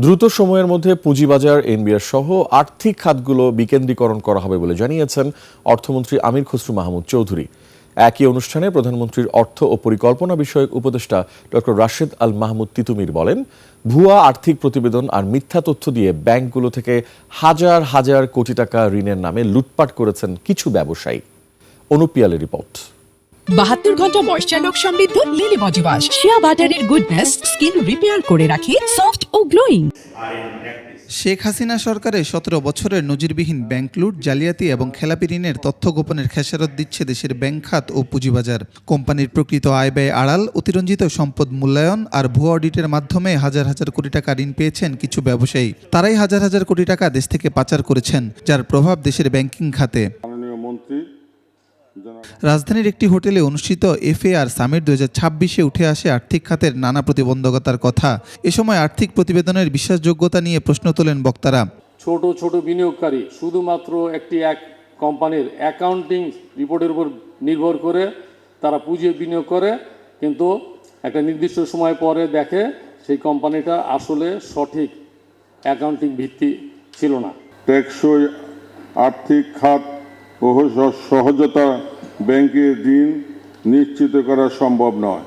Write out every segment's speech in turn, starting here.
দ্রুত সময়ের মধ্যে পুঁজিবাজার, এনবিআর সহ আর্থিক খাতগুলো বিকেন্দ্রীকরণ করা হবে বলে জানিয়েছেন অর্থমন্ত্রী আমির খসরু মাহমুদ চৌধুরী। একই অনুষ্ঠানে প্রধানমন্ত্রীর অর্থ ও পরিকল্পনা বিষয়ক উপদেষ্টা ডক্টর রাশেদ আল মাহমুদ তিতুমির বলেন, ভুয়া আর্থিক প্রতিবেদন আর মিথ্যা তথ্য দিয়ে ব্যাংকগুলো থেকে হাজার হাজার কোটি টাকা ঋণের নামে লুটপাট করেছেন কিছু ব্যবসায়ী। অনুপ পিয়ালের রিপোর্ট। 72 ঘন্টা ময়েশ্চার লক সমৃদ্ধ লিলি বডি ওয়াশ, শিয়া বাটারের গুডনেস স্কিন রিপেয়ার করে রাখে সফট ও গ্লোয়িং। শেখ হাসিনা সরকারের 17 বছরের নজিরবিহীন ব্যাংক লুট, জালিয়াতি এবং খেলাপি ঋণের তথ্য গোপনের খেসারত দিচ্ছে দেশের ব্যাংক খাত ও পুঁজিবাজার। কোম্পানির প্রকৃত আয় ব্যয় আড়াল, অতিরঞ্জিত সম্পদ মূল্যায়ন আর ভুয়া অডিটের মাধ্যমে হাজার হাজার কোটি টাকা ঋণ পেয়েছেন কিছু ব্যবসায়ী। তারাই হাজার হাজার কোটি টাকা দেশ থেকে পাচার করেছেন, যার প্রভাব দেশের ব্যাংকিং খাতে। রাজধানীর একটি হোটেলে অনুষ্ঠিত এফএআর সামিট 2026-এ উঠে আসে আর্থিক খাতের নানা প্রতিবন্ধকতার কথা। এ সময় আর্থিক প্রতিবেদনের বিশ্বাসযোগ্যতা নিয়ে প্রশ্ন তোলেন বক্তারা। ছোট ছোট বিনিয়োগকারী শুধুমাত্র এক কোম্পানির অ্যাকাউন্টিং রিপোর্টের উপর নির্ভর করে তারা পুঁজি বিনিয়োগ করে, কিন্তু একটা নির্দিষ্ট সময় পরে দেখে সেই কোম্পানিটা আসলে সঠিক অ্যাকাউন্টিং ভিত্তি ছিল না। টেকসই আর্থিক খাত ও সহজতা ব্যাংকের ঋণ নিশ্চিত করা সম্ভব নয়।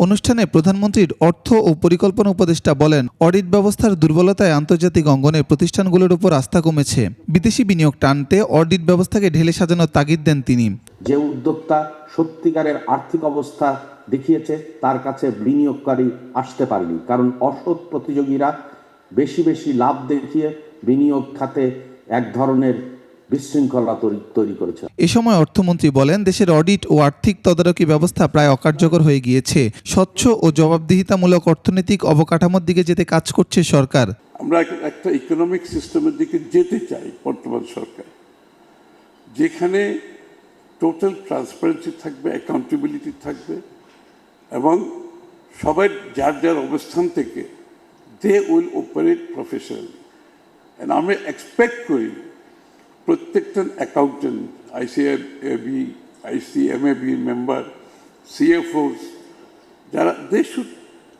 অনুষ্ঠানে প্রধানমন্ত্রীর অর্থ ও পরিকল্পনা উপদেষ্টা বলেন, অডিট ব্যবস্থার দুর্বলতায় আন্তর্জাতিক অঙ্গনে প্রতিষ্ঠানগুলোর উপর আস্থা কমেছে। বিদেশি বিনিয়োগ টানতে অডিট ব্যবস্থাকে ঢেলে সাজানোর তাগিদ দেন তিনি। যে উদ্যোক্তা সত্যিকারের আর্থিক অবস্থা দেখিয়েছে তার কাছে বিনিয়োগকারী আসতে পারেনি, কারণ অসৎ প্রতিযোগীরা বেশি লাভ দেখিয়ে বিনিয়োগ খাতে এক ধরনের বিশৃঙ্খলা তৈরি করেছে। এ সময় অর্থমন্ত্রী বলেন, দেশের অডিট ও আর্থিক তদারকি ব্যবস্থা প্রায় অকার্যকর হয়ে গিয়েছে। স্বচ্ছ ও জবাবদিহিতামূলক অর্থনৈতিক অবকাঠামোর দিকে যেতে কাজ করছে সরকার। আমরা একটা ইকোনমিক সিস্টেমের দিকে যেতে চাই বর্তমান সরকার, যেখানে টোটাল ট্রান্সপারেন্সি থাকবে, অ্যাকাউন্টেবিলিটি থাকবে এবং সবাই যার যার অবস্থান থেকে দে উইল অপারেট প্রফেশনালি। আমি এক্সপেক্ট করি প্রত্যেকটা অ্যাকাউন্টেন্ট, আইসিএমএবি মেম্বার, সিএফওস, যারা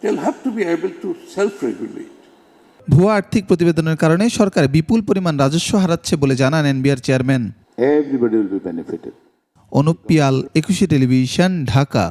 they'll have to be able to self-regulate. ভুয়া আর্থিক প্রতিবেদনের কারণে সরকার বিপুল পরিমাণ রাজস্ব হারাচ্ছে বলে জানান NBR chairman. Everybody will be benefited. Anup Piyal, 21 television, Dhaka.